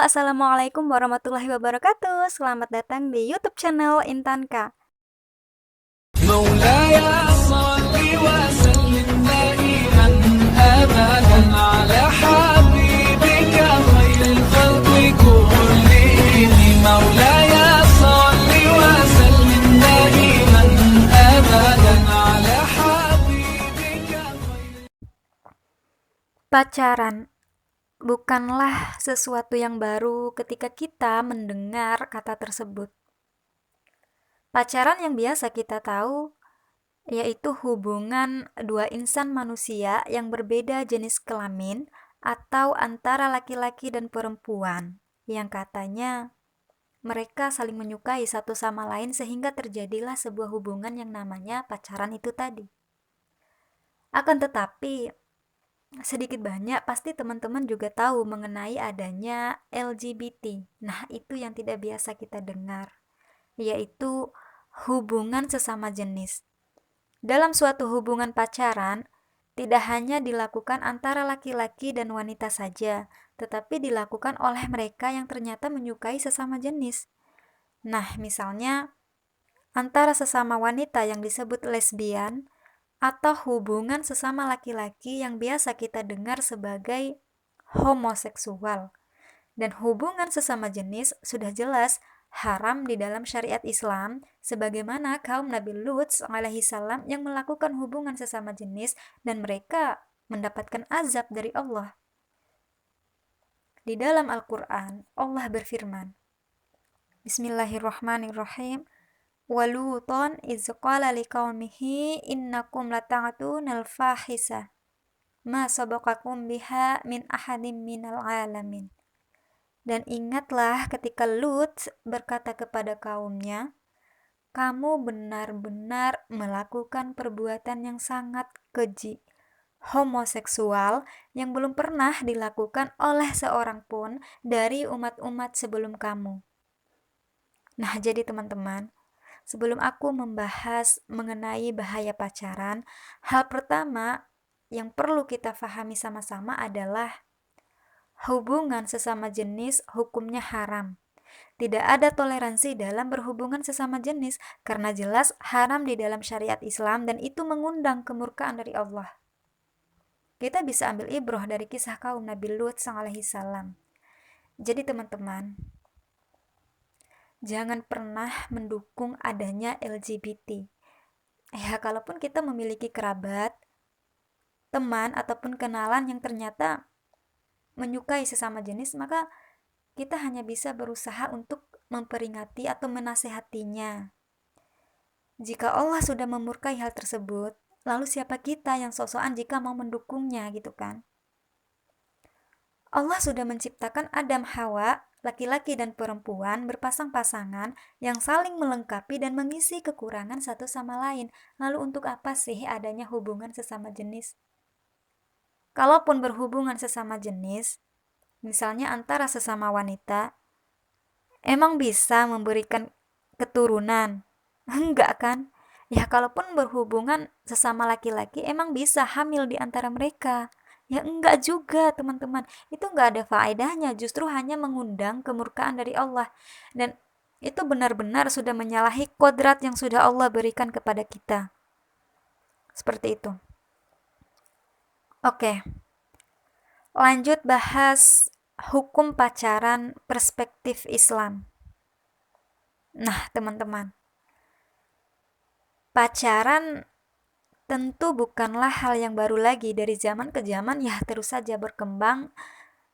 Assalamualaikum warahmatullahi wabarakatuh. Selamat datang di YouTube channel Intanka. مولاي صل وسلم دائما ابدا على حبيبك خير الخلق كلهم مولاي صل وسلم دائما ابدا على حبيبك خير. Pacaran bukanlah sesuatu yang baru ketika kita mendengar kata tersebut. Pacaran yang biasa kita tahu yaitu hubungan dua insan manusia yang berbeda jenis kelamin atau antara laki-laki dan perempuan yang katanya mereka saling menyukai satu sama lain sehingga terjadilah sebuah hubungan yang namanya pacaran itu tadi. Akan tetapi, sedikit banyak pasti teman-teman juga tahu mengenai adanya LGBT. Nah, itu yang tidak biasa kita dengar, yaitu hubungan sesama jenis. Dalam suatu hubungan pacaran, tidak hanya dilakukan antara laki-laki dan wanita saja, tetapi dilakukan oleh mereka yang ternyata menyukai sesama jenis. Nah, misalnya antara sesama wanita yang disebut lesbian atau hubungan sesama laki-laki yang biasa kita dengar sebagai homoseksual. Dan hubungan sesama jenis sudah jelas haram di dalam syariat Islam, sebagaimana kaum Nabi Lut alaihi salam yang melakukan hubungan sesama jenis dan mereka mendapatkan azab dari Allah. Di dalam Al-Quran, Allah berfirman, Bismillahirrahmanirrahim, Waluton iz qala liqaumihi innakum lata'tunal fahisah ma sabaqakum biha min ahadim minal alamin. Dan ingatlah ketika Lut berkata kepada kaumnya, kamu benar-benar melakukan perbuatan yang sangat keji, homoseksual yang belum pernah dilakukan oleh seorang pun dari umat-umat sebelum kamu. Nah, jadi teman-teman, sebelum aku membahas mengenai bahaya pacaran, hal pertama yang perlu kita fahami sama-sama adalah hubungan sesama jenis hukumnya haram. Tidak ada toleransi dalam berhubungan sesama jenis karena jelas haram di dalam syariat Islam dan itu mengundang kemurkaan dari Allah. Kita bisa ambil ibrah dari kisah kaum Nabi Lut alaihi salam. Jadi teman-teman, jangan pernah mendukung adanya LGBT. Ya, kalaupun kita memiliki kerabat, teman ataupun kenalan yang ternyata menyukai sesama jenis, maka kita hanya bisa berusaha untuk memperingati atau menasehatinya. Jika Allah sudah memurkai hal tersebut, lalu siapa kita yang sok-sokan jika mau mendukungnya gitu kan? Allah sudah menciptakan Adam Hawa, laki-laki dan perempuan berpasang-pasangan yang saling melengkapi dan mengisi kekurangan satu sama lain. Lalu untuk apa sih adanya hubungan sesama jenis? Kalaupun berhubungan sesama jenis, misalnya antara sesama wanita, emang bisa memberikan keturunan? Enggak kan? Ya kalaupun berhubungan sesama laki-laki emang bisa hamil di antara mereka? Ya enggak juga teman-teman. Itu enggak ada faedahnya, justru hanya mengundang kemurkaan dari Allah. Dan itu benar-benar sudah menyalahi kodrat yang sudah Allah berikan kepada kita. Seperti itu. Oke, lanjut bahas hukum pacaran perspektif Islam. Nah teman-teman, pacaran tentu bukanlah hal yang baru lagi, dari zaman ke zaman ya terus saja berkembang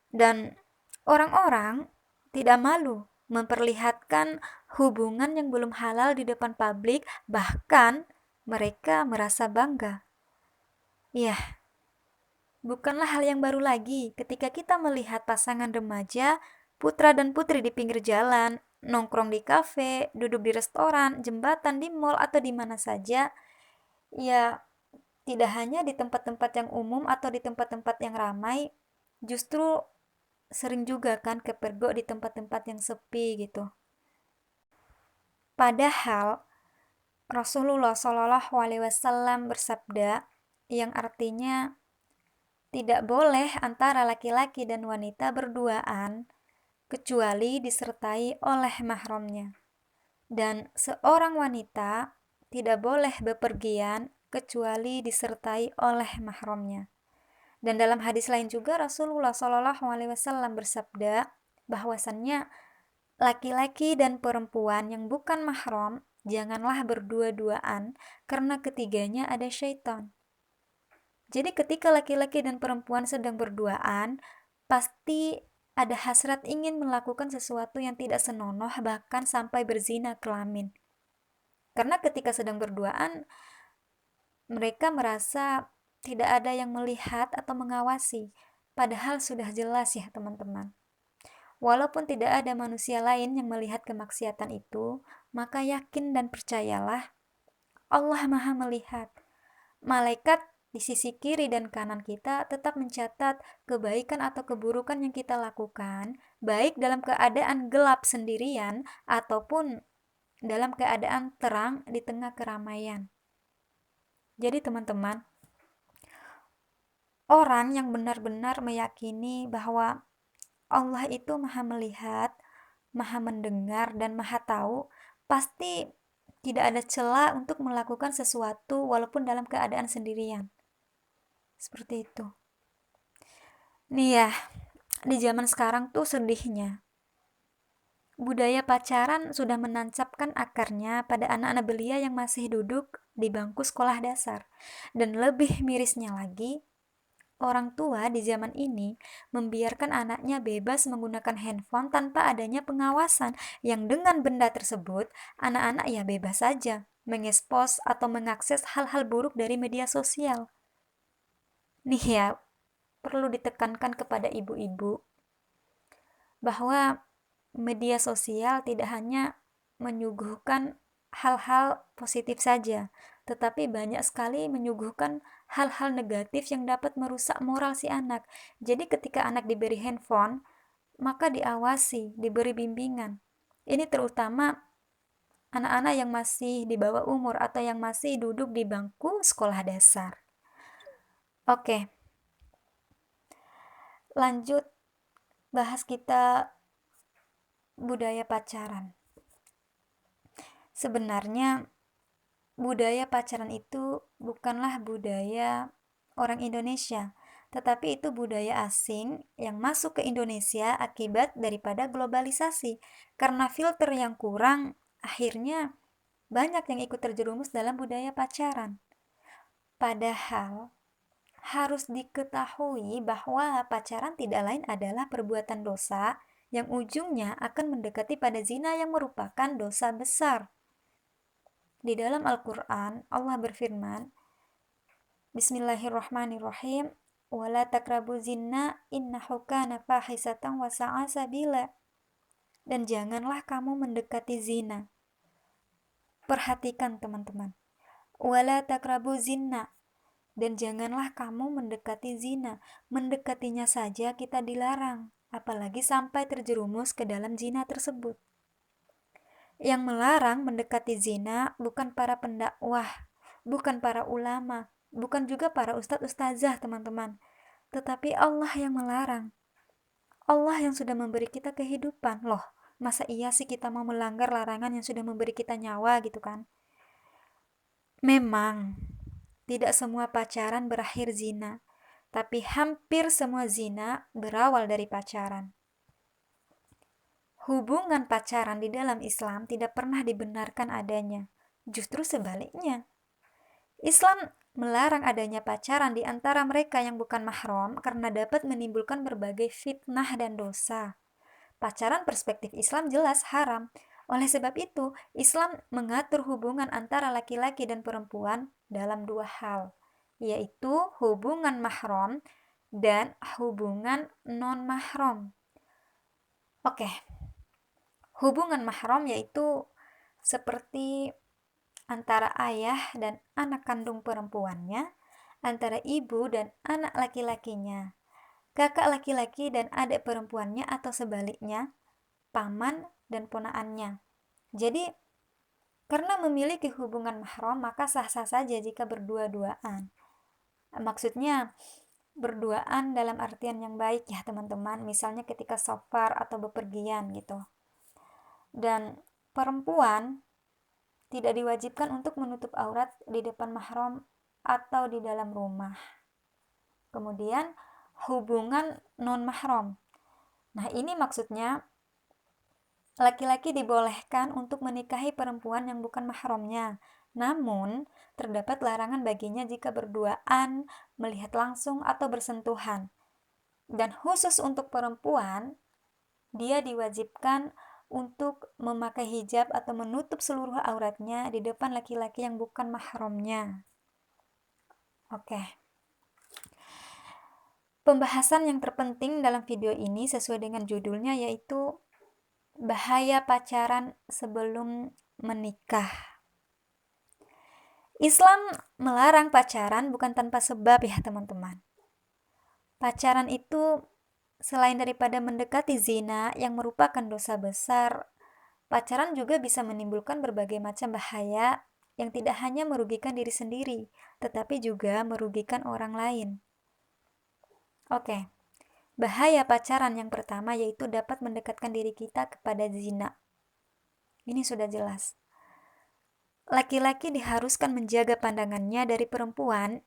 dan orang-orang tidak malu memperlihatkan hubungan yang belum halal di depan publik, bahkan mereka merasa bangga. Ya, bukanlah hal yang baru lagi ketika kita melihat pasangan remaja, putra dan putri di pinggir jalan, nongkrong di kafe, duduk di restoran, jembatan, di mall atau di mana saja. Ya, tidak hanya di tempat-tempat yang umum atau di tempat-tempat yang ramai, justru sering juga kan kepergok di tempat-tempat yang sepi gitu. Padahal Rasulullah Shallallahu Alaihi Wasallam bersabda yang artinya tidak boleh antara laki-laki dan wanita berduaan kecuali disertai oleh mahramnya. Dan seorang wanita tidak boleh bepergian kecuali disertai oleh mahramnya. Dan dalam hadis lain juga Rasulullah SAW bersabda bahwasannya laki-laki dan perempuan yang bukan mahram janganlah berdua-duaan karena ketiganya ada syaitan. Jadi ketika laki-laki dan perempuan sedang berduaan, pasti ada hasrat ingin melakukan sesuatu yang tidak senonoh, bahkan sampai berzina kelamin. Karena ketika sedang berduaan, mereka merasa tidak ada yang melihat atau mengawasi, padahal sudah jelas ya teman-teman. Walaupun tidak ada manusia lain yang melihat kemaksiatan itu, maka yakin dan percayalah, Allah Maha melihat. Malaikat di sisi kiri dan kanan kita tetap mencatat kebaikan atau keburukan yang kita lakukan, baik dalam keadaan gelap sendirian ataupun dalam keadaan terang di tengah keramaian. Jadi teman-teman, orang yang benar-benar meyakini bahwa Allah itu Maha melihat, Maha mendengar, dan Maha tahu, pasti tidak ada celah untuk melakukan sesuatu walaupun dalam keadaan sendirian. Seperti itu. Nih ya, di zaman sekarang tuh sedihnya. Budaya pacaran sudah menancapkan akarnya pada anak-anak belia yang masih duduk di bangku sekolah dasar. Dan lebih mirisnya lagi, orang tua di zaman ini membiarkan anaknya bebas menggunakan handphone tanpa adanya pengawasan, yang dengan benda tersebut, anak-anak ya bebas saja mengekspos atau mengakses hal-hal buruk dari media sosial. Nih ya, perlu ditekankan kepada ibu-ibu bahwa media sosial tidak hanya menyuguhkan hal-hal positif saja, tetapi banyak sekali menyuguhkan hal-hal negatif yang dapat merusak moral si anak. Jadi ketika anak diberi handphone, maka diawasi, diberi bimbingan. Ini terutama anak-anak yang masih di bawah umur atau yang masih duduk di bangku sekolah dasar. Oke, lanjut bahas kita budaya pacaran. Sebenarnya budaya pacaran itu bukanlah budaya orang Indonesia, tetapi itu budaya asing yang masuk ke Indonesia akibat daripada globalisasi. Karena filter yang kurang, akhirnya banyak yang ikut terjerumus dalam budaya pacaran. Padahal harus diketahui bahwa pacaran tidak lain adalah perbuatan dosa yang ujungnya akan mendekati pada zina yang merupakan dosa besar. Di dalam Al-Quran, Allah berfirman, Bismillahirrahmanirrahim, wala takrabu zina innahu kana fahisatan wa sa'a sabila. Dan janganlah kamu mendekati zina. Perhatikan teman-teman. Wala takrabu zina. Dan janganlah kamu mendekati zina. Mendekatinya saja kita dilarang, apalagi sampai terjerumus ke dalam zina tersebut. Yang melarang mendekati zina bukan para pendakwah, bukan para ulama, bukan juga para ustadz-ustazah teman-teman, tetapi Allah yang melarang. Allah yang sudah memberi kita kehidupan. Loh, masa iya sih kita mau melanggar larangan yang sudah memberi kita nyawa gitu kan? Memang tidak semua pacaran berakhir zina, tapi hampir semua zina berawal dari pacaran. Hubungan pacaran di dalam Islam tidak pernah dibenarkan adanya. Justru sebaliknya. Islam melarang adanya pacaran di antara mereka yang bukan mahram karena dapat menimbulkan berbagai fitnah dan dosa. Pacaran perspektif Islam jelas haram. Oleh sebab itu, Islam mengatur hubungan antara laki-laki dan perempuan dalam dua hal, yaitu hubungan mahram dan hubungan non-mahram. Oke. Hubungan mahram yaitu seperti antara ayah dan anak kandung perempuannya, antara ibu dan anak laki-lakinya, kakak laki-laki dan adik perempuannya atau sebaliknya, paman dan ponaannya. Jadi, karena memiliki hubungan mahram, maka sah-sah saja jika berdua-duaan. Maksudnya, berduaan dalam artian yang baik ya teman-teman, misalnya ketika safar atau bepergian gitu. Dan perempuan tidak diwajibkan untuk menutup aurat di depan mahram atau di dalam rumah. Kemudian hubungan non mahram. Nah, ini maksudnya laki-laki dibolehkan untuk menikahi perempuan yang bukan mahramnya. Namun, terdapat larangan baginya jika berduaan, melihat langsung atau bersentuhan. Dan khusus untuk perempuan, dia diwajibkan untuk memakai hijab atau menutup seluruh auratnya di depan laki-laki yang bukan mahramnya. Oke. Pembahasan yang terpenting dalam video ini sesuai dengan judulnya yaitu bahaya pacaran sebelum menikah. Islam melarang pacaran bukan tanpa sebab ya teman-teman. Pacaran itu selain daripada mendekati zina yang merupakan dosa besar, pacaran juga bisa menimbulkan berbagai macam bahaya yang tidak hanya merugikan diri sendiri, tetapi juga merugikan orang lain. Oke, bahaya pacaran yang pertama yaitu dapat mendekatkan diri kita kepada zina. Ini sudah jelas. Laki-laki diharuskan menjaga pandangannya dari perempuan,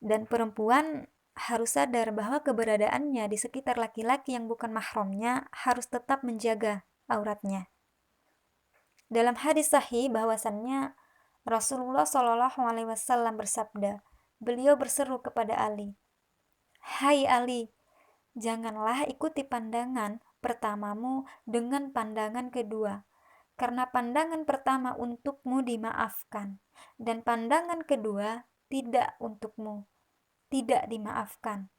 dan perempuan harus sadar bahwa keberadaannya di sekitar laki-laki yang bukan mahramnya harus tetap menjaga auratnya. Dalam hadis sahih bahwasannya Rasulullah Shallallahu Alaihi Wasallam bersabda, beliau berseru kepada Ali, "Hai Ali, janganlah ikuti pandangan pertamamu dengan pandangan kedua, karena pandangan pertama untukmu dimaafkan, dan pandangan kedua tidak untukmu, tidak dimaafkan."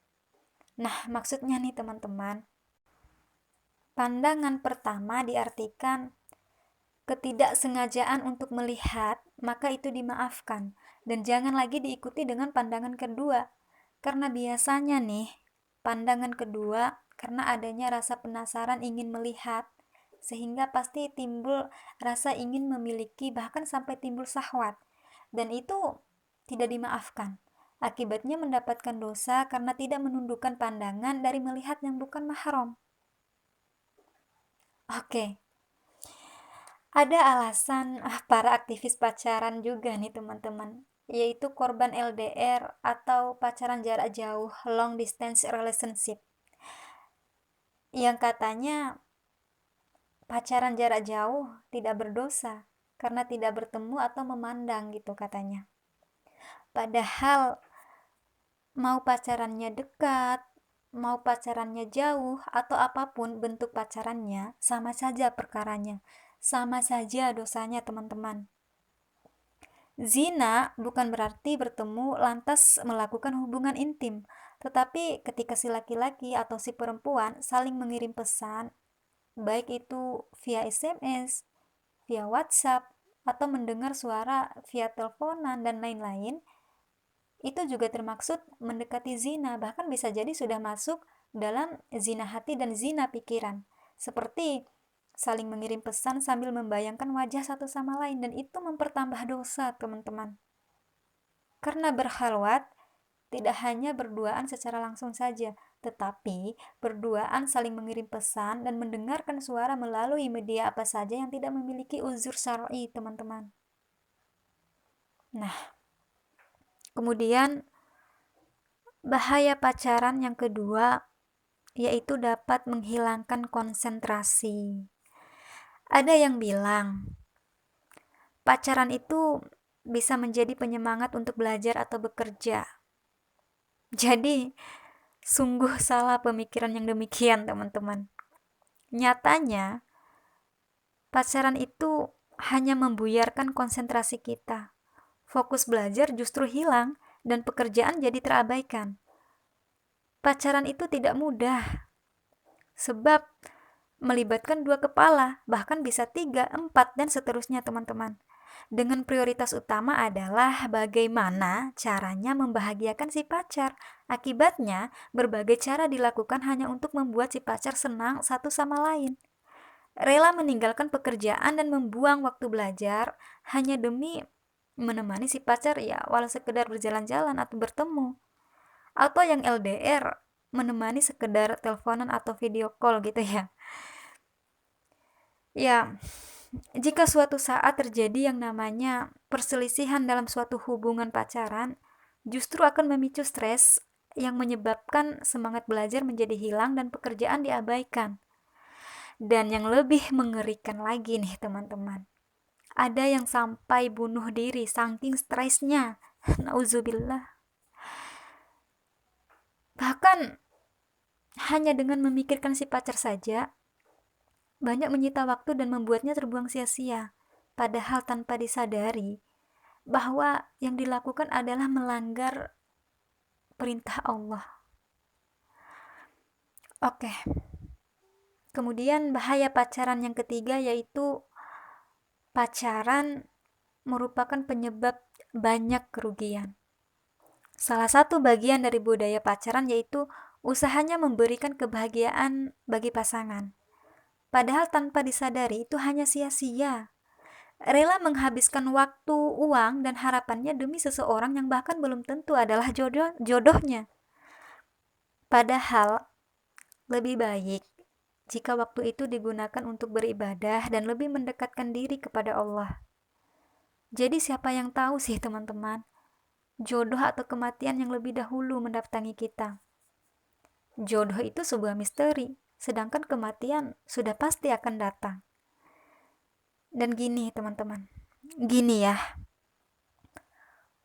Nah, maksudnya nih teman-teman, pandangan pertama diartikan ketidaksengajaan untuk melihat, maka itu dimaafkan, dan jangan lagi diikuti dengan pandangan kedua, karena biasanya nih, pandangan kedua karena adanya rasa penasaran ingin melihat, sehingga pasti timbul rasa ingin memiliki, bahkan sampai timbul syahwat, dan itu tidak dimaafkan. Akibatnya mendapatkan dosa karena tidak menundukkan pandangan dari melihat yang bukan mahram. Oke. Ada alasan para aktivis pacaran juga nih teman-teman, yaitu korban LDR atau pacaran jarak jauh, long distance relationship, yang katanya pacaran jarak jauh tidak berdosa karena tidak bertemu atau memandang gitu katanya. Padahal mau pacarannya dekat, mau pacarannya jauh, atau apapun bentuk pacarannya, sama saja perkaranya, sama saja dosanya teman-teman. Zina bukan berarti bertemu lantas melakukan hubungan intim, tetapi ketika si laki-laki atau si perempuan saling mengirim pesan, baik itu via SMS, via WhatsApp, atau mendengar suara via teleponan dan lain-lain, itu juga termaksud mendekati zina, bahkan bisa jadi sudah masuk dalam zina hati dan zina pikiran, seperti saling mengirim pesan sambil membayangkan wajah satu sama lain, dan itu mempertambah dosa teman-teman. Karena berkhalwat tidak hanya berduaan secara langsung saja, tetapi berduaan saling mengirim pesan dan mendengarkan suara melalui media apa saja yang tidak memiliki uzur syar'i teman-teman. Nah, kemudian bahaya pacaran yang kedua yaitu dapat menghilangkan konsentrasi. Ada yang bilang pacaran itu bisa menjadi penyemangat untuk belajar atau bekerja. Jadi sungguh salah pemikiran yang demikian teman-teman. Nyatanya pacaran itu hanya membuyarkan konsentrasi kita. Fokus belajar justru hilang dan pekerjaan jadi terabaikan. Pacaran itu tidak mudah, sebab melibatkan dua kepala, bahkan bisa 3, 4, dan seterusnya teman-teman. Dengan prioritas utama adalah bagaimana caranya membahagiakan si pacar. Akibatnya, berbagai cara dilakukan hanya untuk membuat si pacar senang satu sama lain. Rela meninggalkan pekerjaan dan membuang waktu belajar hanya demi menemani si pacar ya, walau sekedar berjalan-jalan atau bertemu. atau yang LDR menemani sekedar teleponan atau video call gitu ya. Ya, jika suatu saat terjadi yang namanya perselisihan dalam suatu hubungan pacaran, justru akan memicu stres yang menyebabkan semangat belajar menjadi hilang dan pekerjaan diabaikan. Dan yang lebih mengerikan lagi nih teman-teman, ada yang sampai bunuh diri saking stresnya. Nauzubillah. Bahkan hanya dengan memikirkan si pacar saja, banyak menyita waktu dan membuatnya terbuang sia-sia. Padahal tanpa disadari bahwa yang dilakukan adalah melanggar perintah Allah. Oke. Kemudian bahaya pacaran yang ketiga yaitu pacaran merupakan penyebab banyak kerugian. Salah satu bagian dari budaya pacaran yaitu usahanya memberikan kebahagiaan bagi pasangan. Padahal tanpa disadari itu hanya sia-sia. Rela menghabiskan waktu, uang, dan harapannya demi seseorang yang bahkan belum tentu adalah jodohnya. Padahal lebih baik jika waktu itu digunakan untuk beribadah dan lebih mendekatkan diri kepada Allah. Jadi siapa yang tahu sih teman-teman, jodoh atau kematian yang lebih dahulu mendatangi kita. Jodoh itu sebuah misteri, sedangkan kematian sudah pasti akan datang. Dan gini teman-teman, gini ya,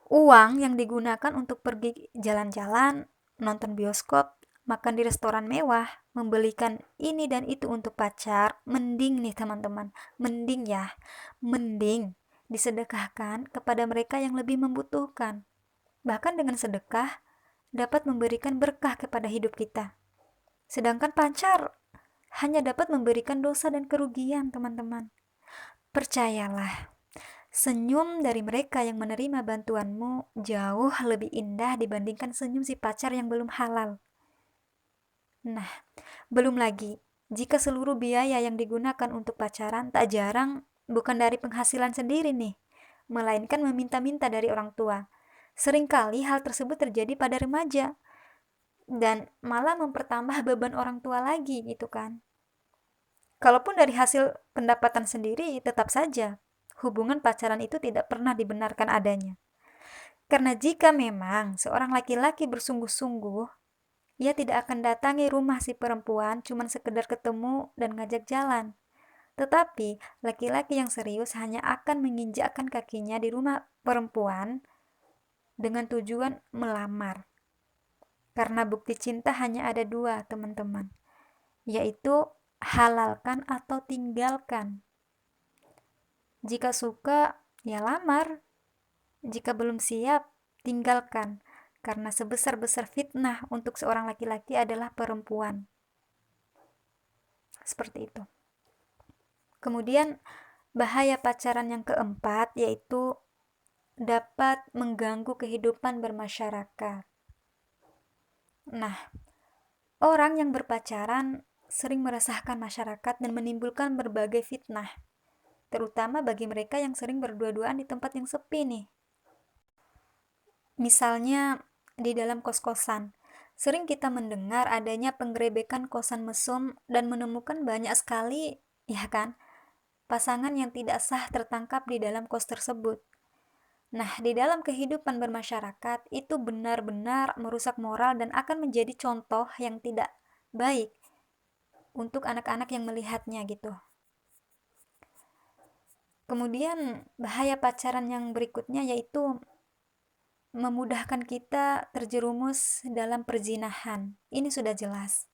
uang yang digunakan untuk pergi jalan-jalan, nonton bioskop, makan di restoran mewah, membelikan ini dan itu untuk pacar, mending nih teman-teman, mending ya, mending disedekahkan kepada mereka yang lebih membutuhkan. Bahkan dengan sedekah dapat memberikan berkah kepada hidup kita. Sedangkan pacar hanya dapat memberikan dosa dan kerugian, teman-teman. Percayalah, senyum dari mereka yang menerima bantuanmu jauh lebih indah dibandingkan senyum si pacar yang belum halal. Nah, belum lagi, jika seluruh biaya yang digunakan untuk pacaran tak jarang bukan dari penghasilan sendiri nih, melainkan meminta-minta dari orang tua. Seringkali hal tersebut terjadi pada remaja dan malah mempertambah beban orang tua lagi gitu kan. Kalaupun dari hasil pendapatan sendiri, tetap saja hubungan pacaran itu tidak pernah dibenarkan adanya. Karena jika memang seorang laki-laki bersungguh-sungguh, ia tidak akan datangi rumah si perempuan cuman sekedar ketemu dan ngajak jalan. Tetapi laki-laki yang serius hanya akan menginjakkan kakinya di rumah perempuan dengan tujuan melamar. Karena bukti cinta hanya ada dua, teman-teman, yaitu halalkan atau tinggalkan. Jika suka, ya lamar. Jika belum siap, tinggalkan. Karena sebesar-besar fitnah untuk seorang laki-laki adalah perempuan. Seperti itu. Kemudian, bahaya pacaran yang keempat yaitu dapat mengganggu kehidupan bermasyarakat. Nah, orang yang berpacaran sering meresahkan masyarakat dan menimbulkan berbagai fitnah, terutama bagi mereka yang sering berdua-duaan di tempat yang sepi nih. Misalnya di dalam kos-kosan, sering kita mendengar adanya penggerebekan kosan mesum dan menemukan banyak sekali, ya kan, pasangan yang tidak sah tertangkap di dalam kos tersebut. Nah, di dalam kehidupan bermasyarakat itu benar-benar merusak moral dan akan menjadi contoh yang tidak baik untuk anak-anak yang melihatnya gitu. Kemudian bahaya pacaran yang berikutnya yaitu memudahkan kita terjerumus dalam perzinahan. Ini sudah jelas.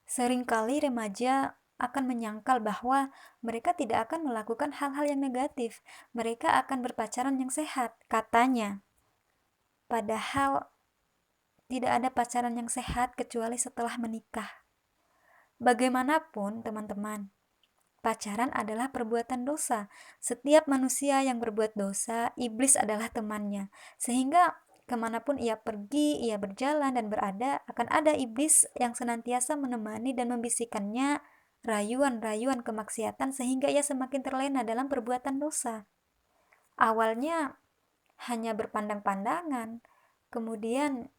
Seringkali remaja akan menyangkal bahwa mereka tidak akan melakukan hal-hal yang negatif. Mereka akan berpacaran yang sehat, katanya. Padahal tidak ada pacaran yang sehat kecuali setelah menikah. Bagaimanapun, teman-teman, pacaran adalah perbuatan dosa. Setiap manusia yang berbuat dosa, iblis adalah temannya. Sehingga kemanapun ia pergi, ia berjalan dan berada, akan ada iblis yang senantiasa menemani dan membisikkannya rayuan-rayuan kemaksiatan sehingga ia semakin terlena dalam perbuatan dosa. Awalnya hanya berpandang-pandangan, kemudian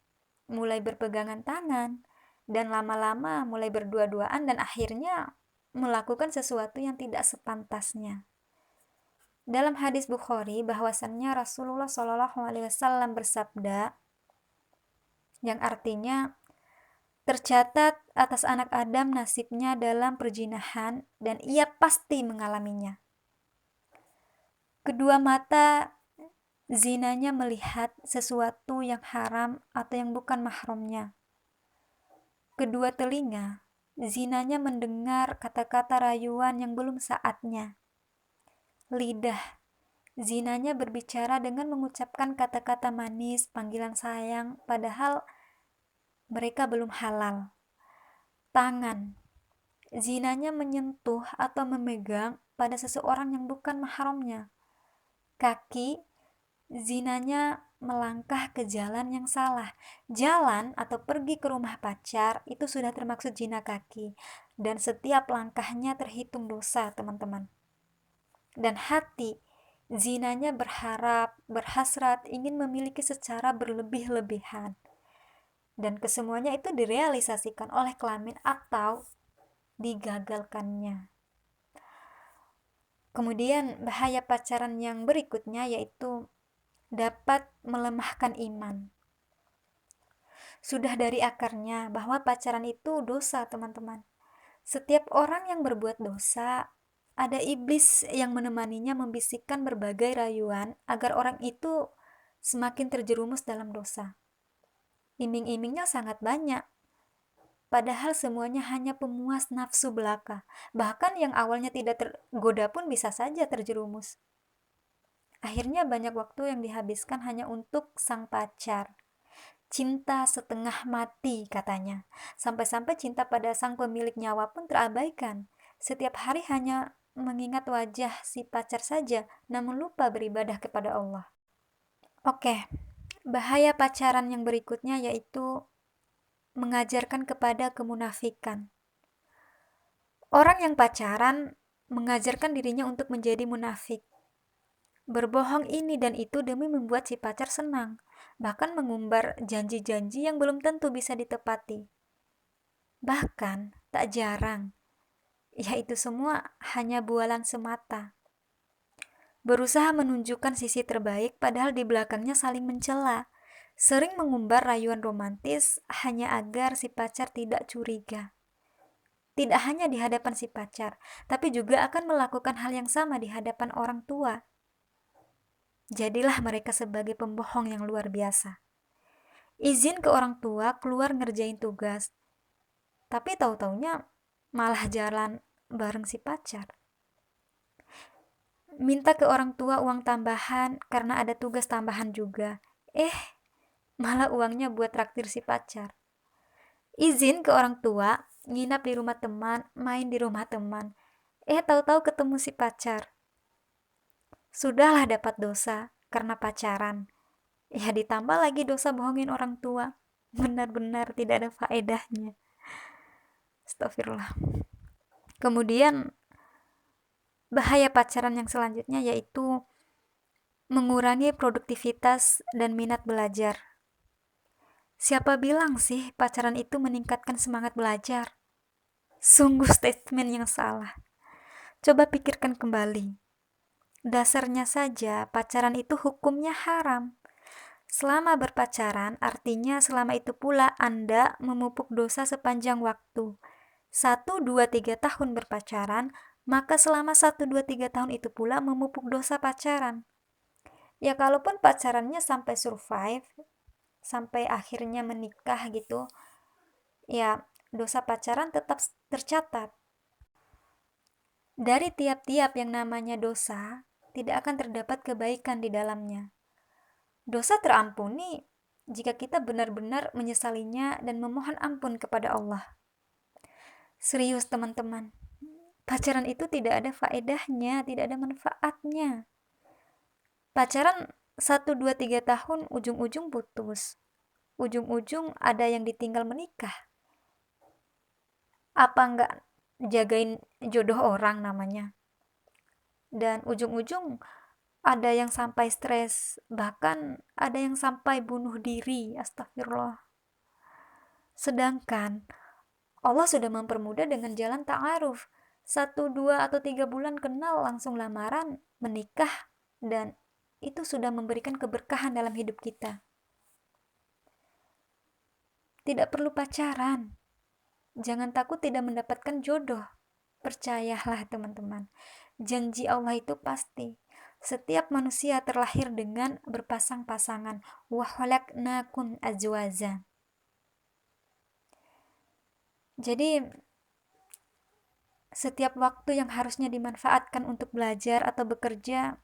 mulai berpegangan tangan, dan lama-lama mulai berdua-duaan dan akhirnya melakukan sesuatu yang tidak sepantasnya. Dalam hadis Bukhari bahwasannya Rasulullah Shallallahu Alaihi Wasallam bersabda, yang artinya tercatat atas anak Adam nasibnya dalam perjinahan dan ia pasti mengalaminya. Kedua mata zinanya melihat sesuatu yang haram atau yang bukan mahramnya. Kedua telinga zinanya mendengar kata-kata rayuan yang belum saatnya. Lidah zinanya berbicara dengan mengucapkan kata-kata manis, panggilan sayang, padahal mereka belum halal. Tangan zinanya menyentuh atau memegang pada seseorang yang bukan mahramnya. Kaki zinanya melangkah ke jalan yang salah. Jalan atau pergi ke rumah pacar itu sudah termaksud zina kaki, dan setiap langkahnya terhitung dosa, teman-teman. Dan hati zinanya berharap, berhasrat, ingin memiliki secara berlebih-lebihan, dan kesemuanya itu direalisasikan oleh kelamin atau digagalkannya. Kemudian bahaya pacaran yang berikutnya yaitu dapat melemahkan iman. Sudah dari akarnya bahwa pacaran itu dosa, teman-teman. Setiap orang yang berbuat dosa, ada iblis yang menemaninya membisikkan berbagai rayuan agar orang itu semakin terjerumus dalam dosa. Iming-imingnya sangat banyak, padahal semuanya hanya pemuas nafsu belaka. Bahkan yang awalnya tidak tergoda pun bisa saja terjerumus. Akhirnya banyak waktu yang dihabiskan hanya untuk sang pacar. Cinta setengah mati katanya. Sampai-sampai cinta pada sang pemilik nyawa pun terabaikan. Setiap hari hanya mengingat wajah si pacar saja, namun lupa beribadah kepada Allah. Oke, bahaya pacaran yang berikutnya yaitu mengajarkan kepada kemunafikan. Orang yang pacaran mengajarkan dirinya untuk menjadi munafik. Berbohong ini dan itu demi membuat si pacar senang, bahkan mengumbar janji-janji yang belum tentu bisa ditepati. Bahkan, tak jarang, yaitu semua hanya bualan semata. Berusaha menunjukkan sisi terbaik padahal di belakangnya saling mencela. Sering mengumbar rayuan romantis hanya agar si pacar tidak curiga. Tidak hanya di hadapan si pacar, tapi juga akan melakukan hal yang sama di hadapan orang tua. Jadilah mereka sebagai pembohong yang luar biasa. Izin ke orang tua keluar ngerjain tugas, tapi tahu-taunya malah jalan bareng si pacar. Minta ke orang tua uang tambahan karena ada tugas tambahan juga. Malah uangnya buat traktir si pacar. Izin ke orang tua, nginap di rumah teman, main di rumah teman. Tahu-tahu ketemu si pacar. Sudahlah dapat dosa karena pacaran. Ya ditambah lagi dosa bohongin orang tua. Benar-benar tidak ada faedahnya. Astagfirullah. Kemudian bahaya pacaran yang selanjutnya yaitu mengurangi produktivitas dan minat belajar. Siapa bilang sih pacaran itu meningkatkan semangat belajar? Sungguh statement yang salah. Coba pikirkan kembali. Dasarnya saja pacaran itu hukumnya haram. Selama berpacaran artinya selama itu pula Anda memupuk dosa sepanjang waktu. 1, 2, 3 tahun berpacaran, maka selama 1, 2, 3 tahun itu pula memupuk dosa pacaran. Ya kalaupun pacarannya sampai survive, sampai akhirnya menikah gitu, ya dosa pacaran tetap tercatat. Dari tiap-tiap yang namanya dosa, tidak akan terdapat kebaikan di dalamnya. Dosa terampuni jika kita benar-benar menyesalinya dan memohon ampun kepada Allah. Serius teman-teman, pacaran itu tidak ada faedahnya, tidak ada manfaatnya. Pacaran 1, 2, 3 tahun ujung-ujung putus. Ujung-ujung ada yang ditinggal menikah. Apa enggak jagain jodoh orang namanya? Dan ujung-ujung ada yang sampai stres, bahkan ada yang sampai bunuh diri. Astagfirullah. Sedangkan Allah sudah mempermudah dengan jalan ta'aruf. 1, 2, atau 3 bulan kenal langsung lamaran, menikah, dan itu sudah memberikan keberkahan dalam hidup kita. Tidak perlu pacaran. Jangan takut tidak mendapatkan jodoh. Percayalah teman-teman. Janji Allah itu pasti. Setiap manusia terlahir dengan berpasang-pasangan. Wa khalaqnakum azwaja. Jadi setiap waktu yang harusnya dimanfaatkan untuk belajar atau bekerja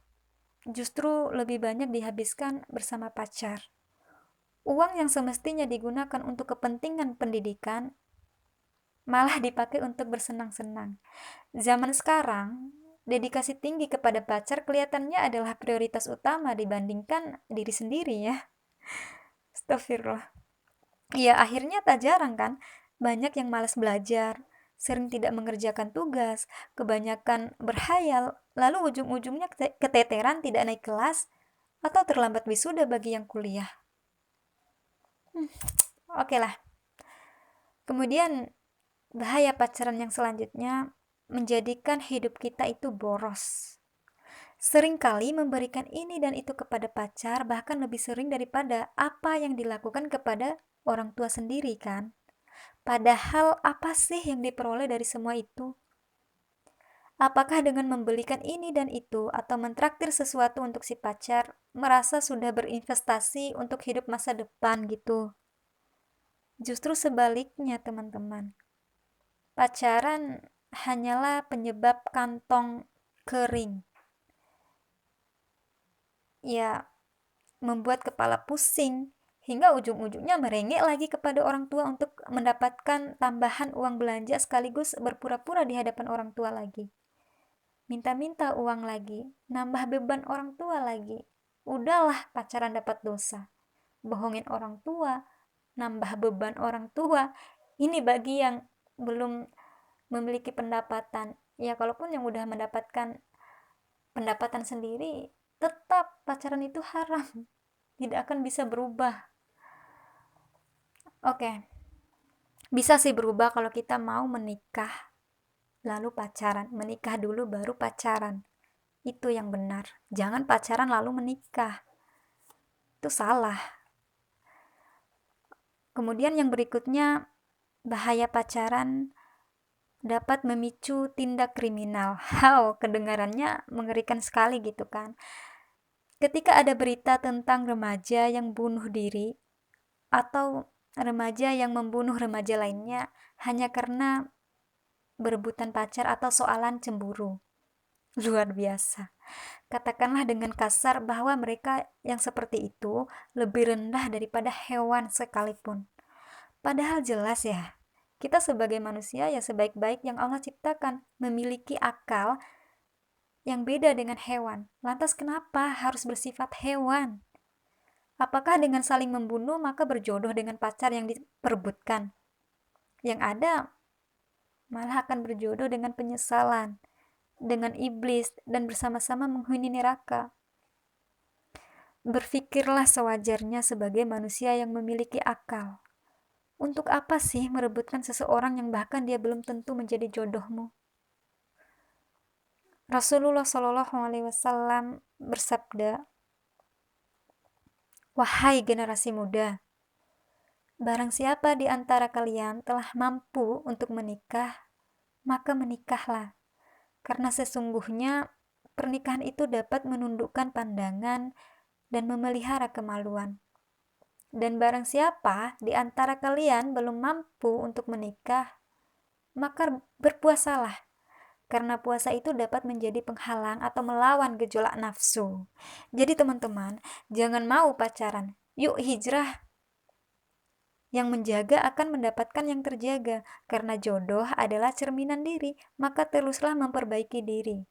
justru lebih banyak dihabiskan bersama pacar. Uang yang semestinya digunakan untuk kepentingan pendidikan malah dipakai untuk bersenang-senang. Zaman sekarang, dedikasi tinggi kepada pacar kelihatannya adalah prioritas utama dibandingkan diri sendiri ya. Astagfirullah. Ya, akhirnya tak jarang kan, banyak yang malas belajar, sering tidak mengerjakan tugas, kebanyakan berhayal, lalu ujung-ujungnya keteteran tidak naik kelas, atau terlambat wisuda bagi yang kuliah. Oke lah. Kemudian, bahaya pacaran yang selanjutnya menjadikan hidup kita itu boros. Seringkali memberikan ini dan itu kepada pacar bahkan lebih sering daripada apa yang dilakukan kepada orang tua sendiri kan. Padahal apa sih yang diperoleh dari semua itu? Apakah dengan membelikan ini dan itu atau mentraktir sesuatu untuk si pacar merasa sudah berinvestasi untuk hidup masa depan gitu? Justru sebaliknya teman-teman. Pacaran hanyalah penyebab kantong kering. Ya, membuat kepala pusing, hingga ujung-ujungnya merengek lagi kepada orang tua untuk mendapatkan tambahan uang belanja sekaligus berpura-pura di hadapan orang tua lagi. Minta-minta uang lagi, nambah beban orang tua lagi. Udahlah pacaran dapat dosa. Bohongin orang tua, nambah beban orang tua. Ini bagi yang belum memiliki pendapatan. Ya, kalaupun yang udah mendapatkan pendapatan sendiri, tetap pacaran itu haram. Tidak akan bisa berubah. Oke. Bisa sih berubah kalau kita mau menikah lalu pacaran. Menikah dulu baru pacaran. Itu yang benar. Jangan pacaran lalu menikah. Itu salah. Kemudian yang berikutnya, bahaya pacaran dapat memicu tindak kriminal. Kedengarannya mengerikan sekali gitu kan. Ketika ada berita tentang remaja yang bunuh diri atau remaja yang membunuh remaja lainnya hanya karena berebutan pacar atau soalan cemburu. Luar biasa. Katakanlah dengan kasar bahwa mereka yang seperti itu lebih rendah daripada hewan sekalipun. Padahal jelas ya, kita sebagai manusia ya sebaik-baik yang Allah ciptakan, memiliki akal yang beda dengan hewan. Lantas kenapa harus bersifat hewan? Apakah dengan saling membunuh maka berjodoh dengan pacar yang diperebutkan? Yang ada malah akan berjodoh dengan penyesalan, dengan iblis, dan bersama-sama menghuni neraka. Berpikirlah sewajarnya sebagai manusia yang memiliki akal. Untuk apa sih merebutkan seseorang yang bahkan dia belum tentu menjadi jodohmu? Rasulullah Shallallahu Alaihi Wasallam bersabda, "Wahai generasi muda, barang siapa di antara kalian telah mampu untuk menikah, maka menikahlah. Karena sesungguhnya pernikahan itu dapat menundukkan pandangan dan memelihara kemaluan. Dan barang siapa di antara kalian belum mampu untuk menikah, maka berpuasalah. Karena puasa itu dapat menjadi penghalang atau melawan gejolak nafsu." Jadi teman-teman, jangan mau pacaran. Yuk hijrah. Yang menjaga akan mendapatkan yang terjaga. Karena jodoh adalah cerminan diri, maka teruslah memperbaiki diri.